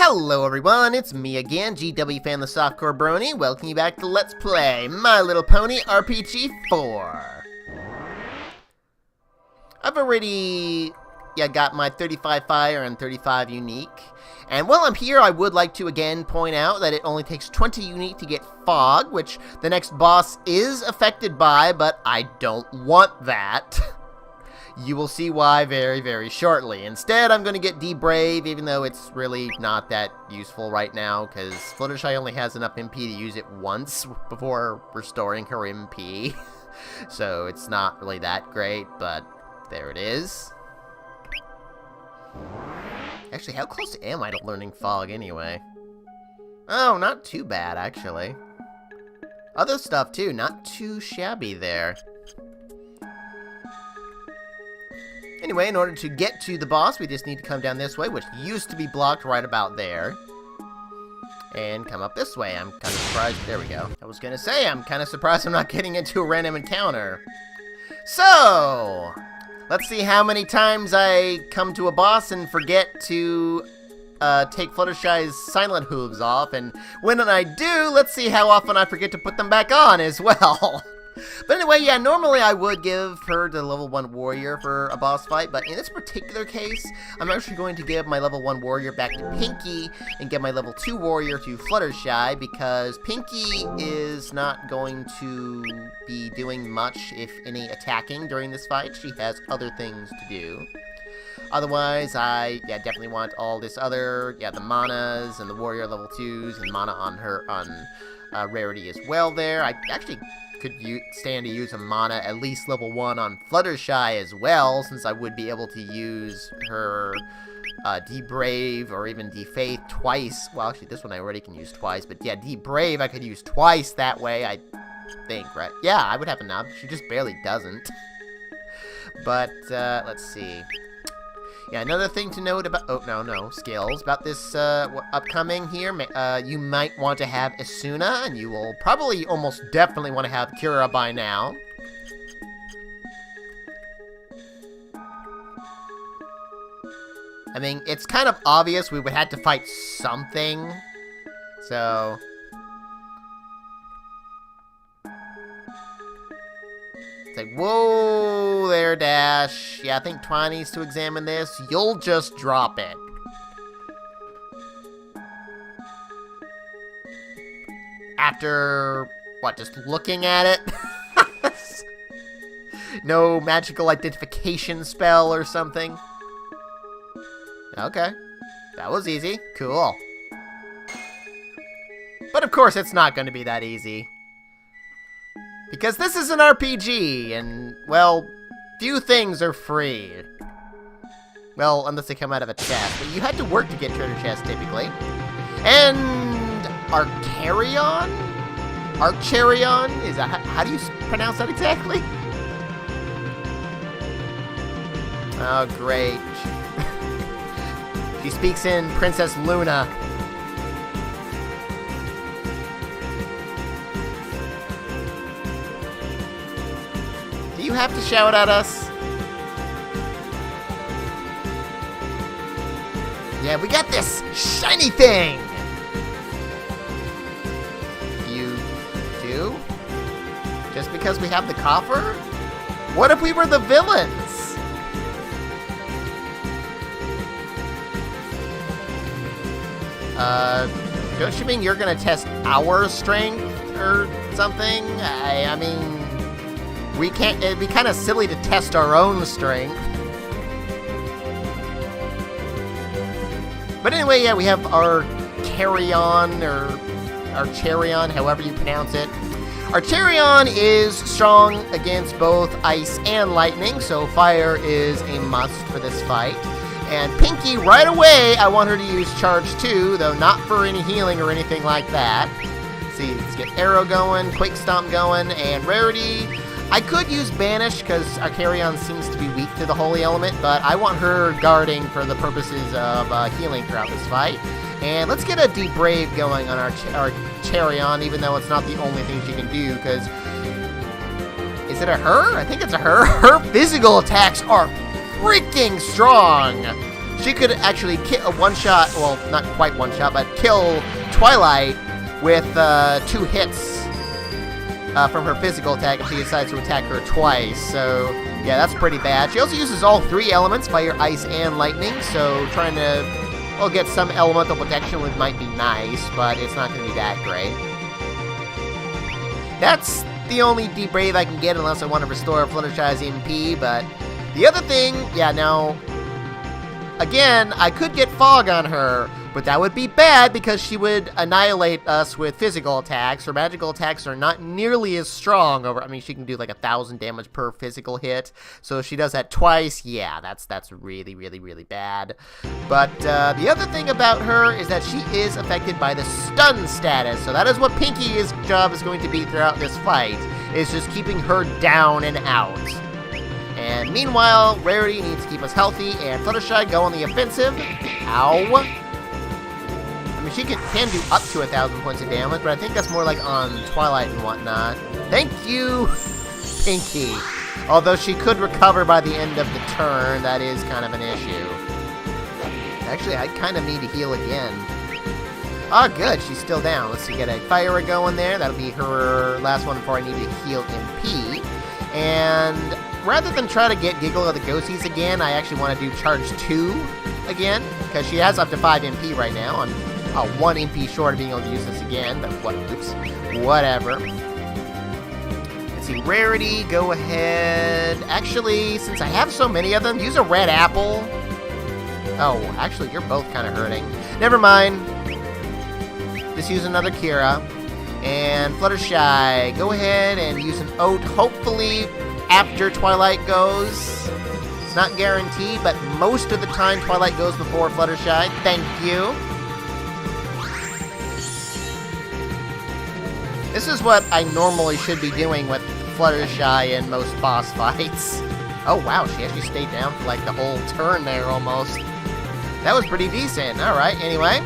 Hello everyone, it's me again, GW Fan the Softcore Brony, welcoming you back to Let's Play My Little Pony RPG 4. I've already got my 35 Fire and 35 Unique, and while I'm here I would like to again point out that it only takes 20 Unique to get Fog, which the next boss is affected by, but I don't want that. You will see why very, very shortly. Instead, I'm going to get D-Brave, even though it's really not that useful right now, because Fluttershy only has enough MP to use it once before restoring her MP. So it's not really that great, but there it is. Actually, how close am I to learning Fog anyway? Oh, not too bad, actually. Other stuff, too. Not too shabby there. Anyway, in order to get to the boss, we just need to come down this way, which used to be blocked right about there. And come up this way. I'm kind of surprised. There we go. I was going to say, I'm kind of surprised I'm not getting into a random encounter. So, let's see how many times I come to a boss and forget to take Fluttershy's silent hooves off. And when I do, let's see how often I forget to put them back on as well. But anyway, yeah, normally I would give her the level 1 warrior for a boss fight, but in this particular case, I'm actually going to give my level 1 warrior back to Pinky and give my level 2 warrior to Fluttershy, because Pinky is not going to be doing much, if any, attacking during this fight. She has other things to do. Otherwise, I definitely want all this other, the manas and the warrior level 2s and mana on her, on rarity as well there. I actually could stand to use a mana at least level 1 on Fluttershy as well, since I would be able to use her D-Brave or even D-Faith twice. Well, actually, this one I already can use twice, but yeah, D-Brave I could use twice that way, I think, right? Yeah, I would have enough. She just barely doesn't. But, let's see. Yeah, another thing to note about, skills, about this, upcoming here, you might want to have Asuna, and you will probably almost definitely want to have Kira by now. I mean, it's kind of obvious we would have to fight something, so... It's like, whoa there, Dash. Yeah, I think Twilight needs to examine this. You'll just drop it. After, what, just looking at it? No magical identification spell or something? Okay. That was easy. Cool. But of course, it's not going to be that easy. Because this is an RPG, and, well, few things are free. Well, unless they come out of a chest. But you had to work to get treasure chests, typically. And Archareon? Archareon? Is that, how do you pronounce that exactly? Oh, great. She speaks in Princess Luna. Do you have to shout at us? Yeah, we got this shiny thing! You do? Just because we have the coffer? What if we were the villains? Don't you mean you're gonna test our strength or something? I mean... it'd be kind of silly to test our own strength. But anyway, yeah, we have Archareon, or Archareon, however you pronounce it. Archareon is strong against both ice and lightning, so fire is a must for this fight. And Pinky, right away, I want her to use Charge 2, though not for any healing or anything like that. Let's see, let's get Arrow going, Quake Stomp going, and Rarity. I could use Banish, because Archareon seems to be weak to the Holy Element, but I want her guarding for the purposes of healing throughout this fight. And let's get a D-Brave going on Archareon, even though it's not the only thing she can do, because... Is it a her? I think it's a her. Her physical attacks are freaking strong! she could actually one-shot, well, not quite one-shot, but kill Twilight with 2 hits from her physical attack if she decides to attack her twice. So, yeah, that's pretty bad. She also uses all 3 elements, fire, ice, and lightning, so trying to, well, get some elemental protection might be nice, but it's not going to be that great. That's the only debrave I can get unless I want to restore Fluttershy's MP, but the other thing, yeah, now, again, I could get Fog on her, but that would be bad because she would annihilate us with physical attacks. Her magical attacks are not nearly as strong. I mean, she can do like 1,000 damage per physical hit. So if she does that twice, yeah, that's really, really, really bad. But the other thing about her is that she is affected by the stun status. So that is what Pinky's job is going to be throughout this fight, is just keeping her down and out. And meanwhile, Rarity needs to keep us healthy, and Fluttershy go on the offensive. Ow. I mean, she can do up to 1,000 points of damage, but I think that's more like on Twilight and whatnot. Thank you, Pinky. Although she could recover by the end of the turn, that is kind of an issue. Actually, I kind of need to heal again. Oh, good, she's still down. Let's see, get a fire going there. That'll be her last one before I need to heal MP. And rather than try to get Giggle of the Ghosties again, I actually want to do Charge 2 again, because she has up to 5 MP right now. I'm 1 MP short of being able to use this again, but whatever. Let's see, Rarity, go ahead. Actually, since I have so many of them, use a red apple. Oh, actually, you're both kind of hurting. Never mind. Just use another Kira. And Fluttershy, go ahead and use an Oat, hopefully after Twilight goes. It's not guaranteed, but most of the time Twilight goes before Fluttershy. Thank you. This is what I normally should be doing with Fluttershy in most boss fights. Oh wow, she actually stayed down for like the whole turn there almost. That was pretty decent. Alright, anyway.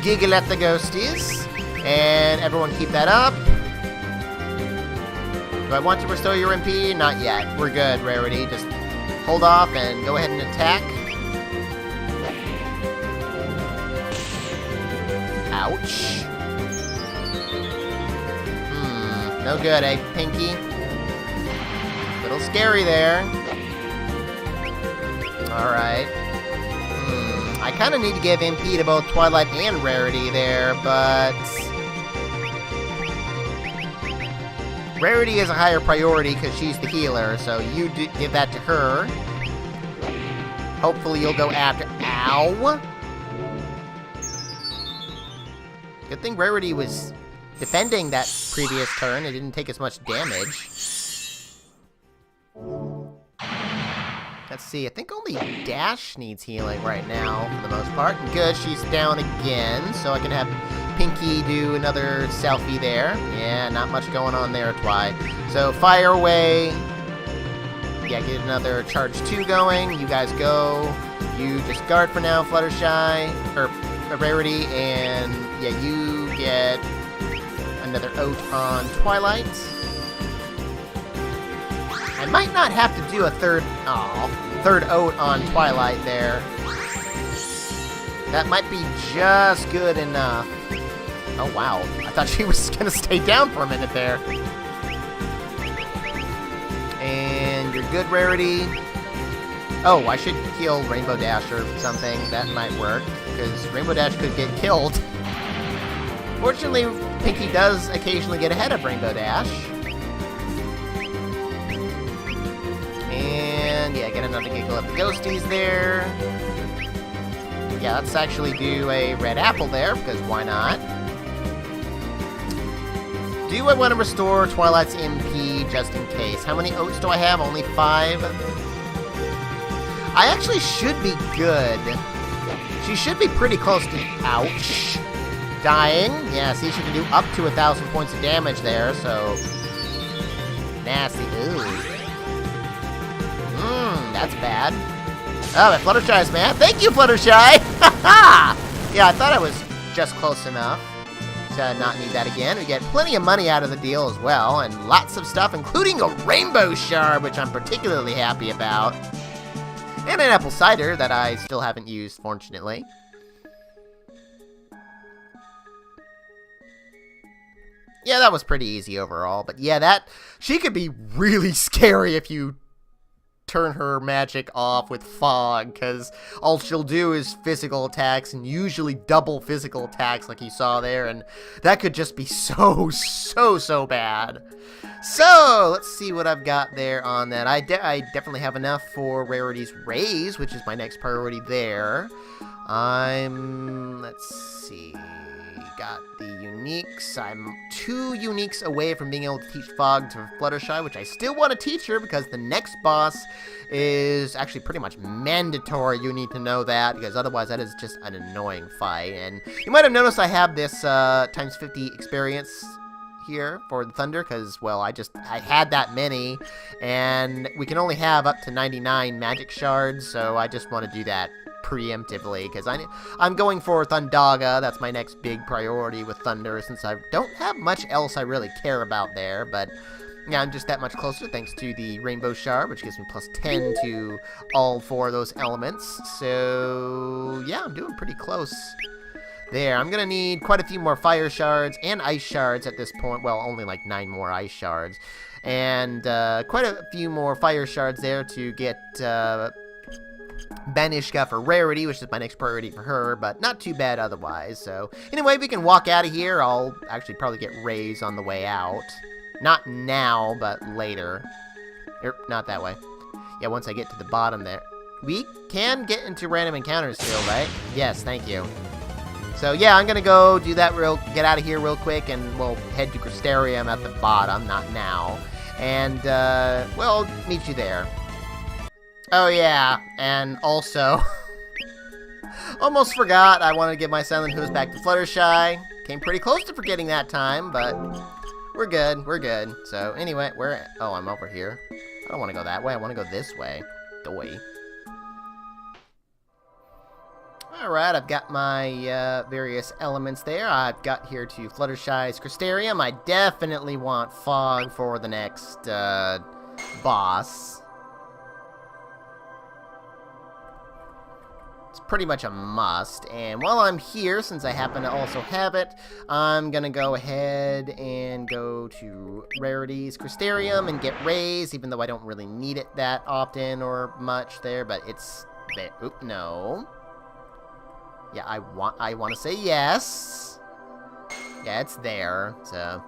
Giggle at the Ghosties. And everyone keep that up. Do I want to restore your MP? Not yet. We're good, Rarity. Just hold off and go ahead and attack. Ouch. No good, eh, Pinky? Little scary there. Alright. I kind of need to give MP to both Twilight and Rarity there, but Rarity is a higher priority because she's the healer, so you give that to her. Hopefully you'll go after... Ow! Good thing Rarity was defending that previous turn. It didn't take as much damage. Let's see, I think only Dash needs healing right now, for the most part. Good, she's down again, so I can have Pinky do another selfie there. Yeah, not much going on there, Twi. So, fire away. Yeah, get another Charge 2 going. You guys go. You just guard for now, Fluttershy, or Rarity, and yeah, you get another Oat on Twilight. I might not have to do a third Oat on Twilight there. That might be just good enough. Oh wow, I thought she was gonna stay down for a minute there. And you're good, Rarity. Oh, I should heal Rainbow Dash or something. That might work, because Rainbow Dash could get killed. Fortunately, Pinky does occasionally get ahead of Rainbow Dash. And yeah, get another Giggle at the Ghosties there. Yeah, let's actually do a red apple there, because why not? Do I want to restore Twilight's MP just in case? How many Oats do I have? Only 5? I actually should be good. She should be pretty close to... Ouch. Dying. Yeah, see, she can do up to 1,000 points of damage there, so... Nasty. Ooh. That's bad. Oh, but Fluttershy's mad. Thank you, Fluttershy! Ha-ha! Yeah, I thought I was just close enough to not need that again. We get plenty of money out of the deal as well, and lots of stuff, including a Rainbow Shard, which I'm particularly happy about. And an apple cider that I still haven't used, fortunately. Yeah, that was pretty easy overall. But yeah, she could be really scary if you turn her magic off with fog, because all she'll do is physical attacks, and usually double physical attacks like you saw there, and that could just be so bad. So, let's see what I've got there on that. I definitely have enough for Rarity's Raise, which is my next priority there. Let's see, got the uniques. I'm 2 uniques away from being able to teach Fog to Fluttershy, which I still want to teach her because the next boss is actually pretty much mandatory. You need to know that, because otherwise that is just an annoying fight. And you might have noticed I have this times 50 experience here for the Thunder, because, well, I had that many, and we can only have up to 99 magic shards, so I just want to do that preemptively, because I'm going for Thundaga. That's my next big priority with Thunder, since I don't have much else I really care about there, but yeah, I'm just that much closer thanks to the Rainbow Shard, which gives me plus 10 to all 4 of those elements. So yeah, I'm doing pretty close there. I'm gonna need quite a few more Fire Shards and Ice Shards at this point. Well, only like 9 more Ice Shards, and quite a few more Fire Shards there to get Banishka for Rarity, which is my next priority for her, but not too bad otherwise. So anyway, we can walk out of here. I'll actually probably get Rays on the way out. Not now, but later. Not that way. Yeah, once I get to the bottom there. We can get into random encounters still, right? Yes, thank you. So yeah, I'm gonna go do that get out of here real quick, and we'll head to Crystarium at the bottom, not now. And, we'll meet you there. Oh yeah, and also, almost forgot, I wanted to give my Silent Hooves back to Fluttershy. Came pretty close to forgetting that time, but we're good. So anyway, oh, I'm over here. I don't want to go that way, I want to go this way. Doy. Alright, I've got my various elements there. I've got here to Fluttershy's Crystarium. I definitely want Fog for the next boss. Pretty much a must. And while I'm here, since I happen to also have it, I'm gonna go ahead and go to Rarity's Crystarium and get Rays, even though I don't really need it that often or much there, but it's there. Oop, no. Yeah, I want to say yes. Yeah, it's there, so.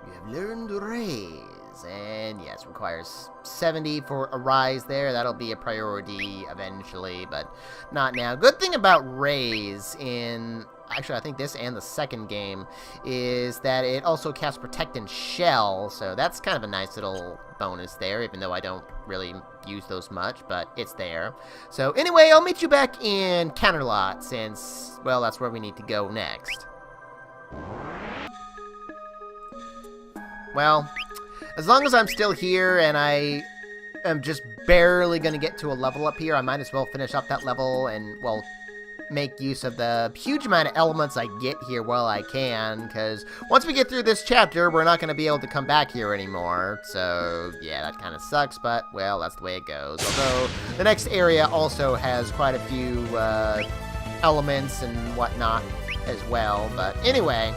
You have learned Rays. And yes, requires 70 for a rise there. That'll be a priority eventually, but not now. Good thing about Rays in, actually I think this and the second game, is that it also casts Protect and Shell, so that's kind of a nice little bonus there, even though I don't really use those much, but it's there. So anyway, I'll meet you back in Counterlot, since, well, that's where we need to go next. Well, as long as I'm still here and I am just barely going to get to a level up here, I might as well finish up that level and, well, make use of the huge amount of elements I get here while I can, because once we get through this chapter, we're not going to be able to come back here anymore. So, yeah, that kind of sucks, but, well, that's the way it goes. Although, the next area also has quite a few elements and whatnot as well, but anyway.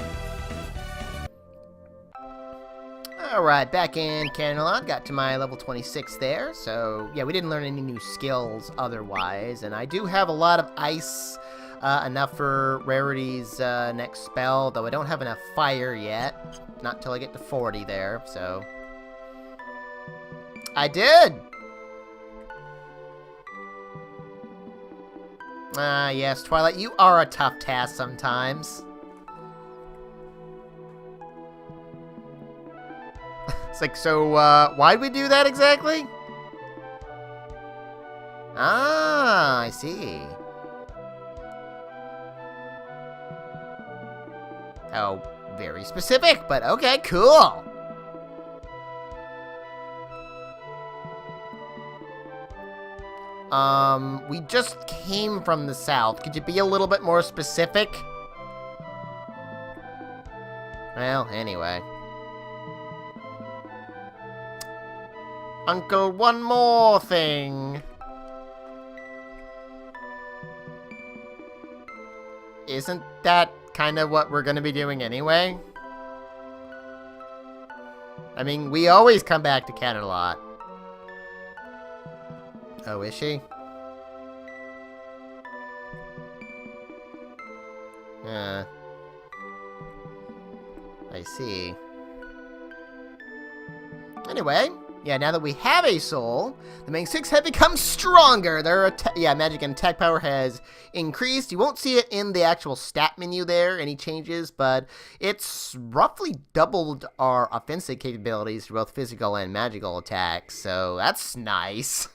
Alright, back in Canalon, got to my level 26 there, so yeah, we didn't learn any new skills otherwise, and I do have a lot of ice, enough for Rarity's next spell, though I don't have enough fire yet, not till I get to 40 there, so. I did! Yes, Twilight, you are a tough task sometimes. It's like, so, why'd we do that exactly? Ah, I see. Oh, very specific, but okay, cool. We just came from the south. Could you be a little bit more specific? Well, anyway. Uncle, one more thing. Isn't that kind of what we're going to be doing anyway? I mean, we always come back to Canterlot. Oh, is she? I see. Anyway, yeah, now that we have a soul, the main 6 have become stronger. Their magic and attack power has increased. You won't see it in the actual stat menu there, any changes, but it's roughly doubled our offensive capabilities for both physical and magical attacks, so that's nice.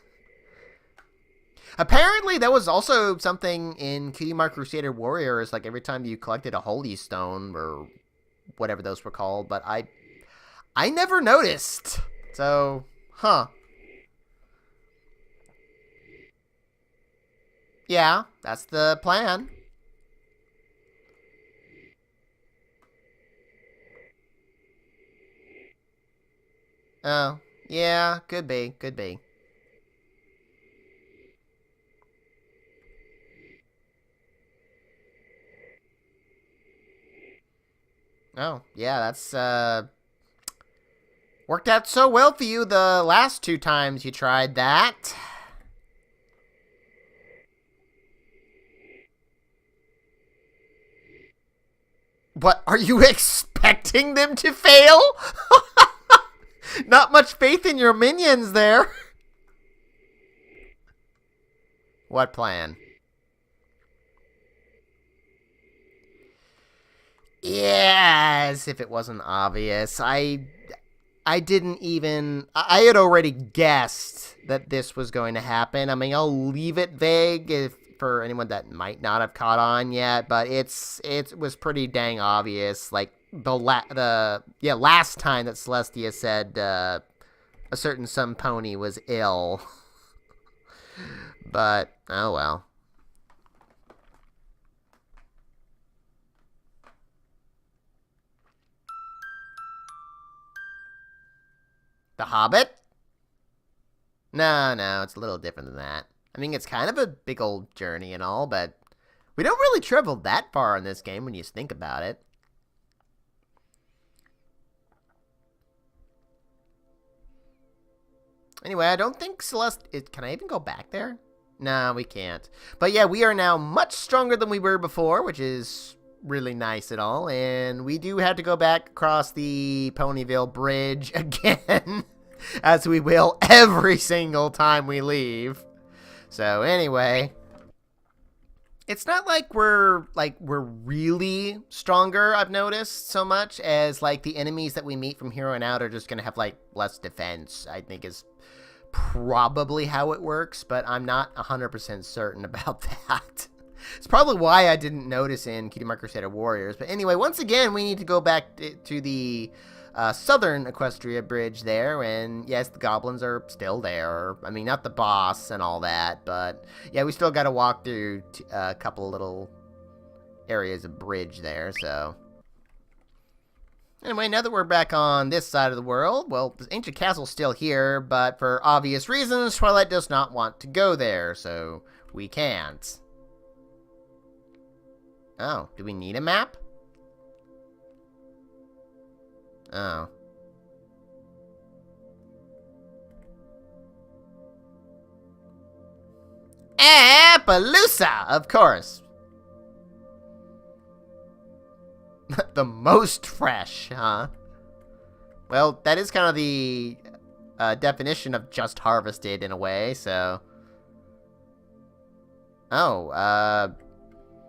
Apparently, that was also something in Cutie Mark Crusader Warriors, like every time you collected a Holy Stone, or whatever those were called, but I never noticed. So, huh. Yeah, that's the plan. Oh, yeah, could be, could be. Oh, yeah, that's, worked out so well for you the last 2 times you tried that. What, are you expecting them to fail? Not much faith in your minions there. What plan? Yes, if it wasn't obvious. I didn't even... I had already guessed that this was going to happen. I mean, I'll leave it vague for anyone that might not have caught on yet, but it was pretty dang obvious. Like, last time that Celestia said a certain some pony was ill. But, oh well. The Hobbit? No, it's a little different than that. I mean, it's kind of a big old journey and all, but we don't really travel that far in this game when you think about it. Anyway, I don't think Celeste... Can I even go back there? No, we can't. But yeah, we are now much stronger than we were before, which is really nice at all. And we do have to go back across the Ponyville Bridge again, as we will every single time we leave. So anyway, it's not like we're really stronger, I've noticed, so much as like the enemies that we meet from here on out are just going to have like less defense, I think is probably how it works, but I'm not 100% certain about that. It's probably why I didn't notice in Cutie Mark Crusader Warriors. But anyway, once again, we need to go back to the southern Equestria Bridge there, and yes, the goblins are still there. I mean, not the boss and all that, but yeah, we still got to walk through a couple little areas of bridge there, so... Anyway, now that we're back on this side of the world, well, the ancient castle's still here, but for obvious reasons, Twilight does not want to go there, so we can't. Oh, do we need a map? Oh. Appaloosa, of course. The most fresh, huh? Well, that is kind of the definition of just harvested in a way, so... Oh,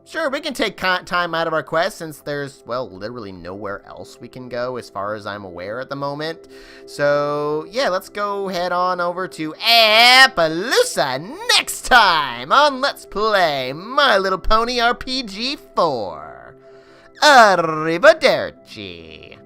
sure, we can take time out of our quest since there's, well, literally nowhere else we can go as far as I'm aware at the moment. So, yeah, let's go head on over to Appaloosa next time on Let's Play My Little Pony RPG 4. Arrivederci.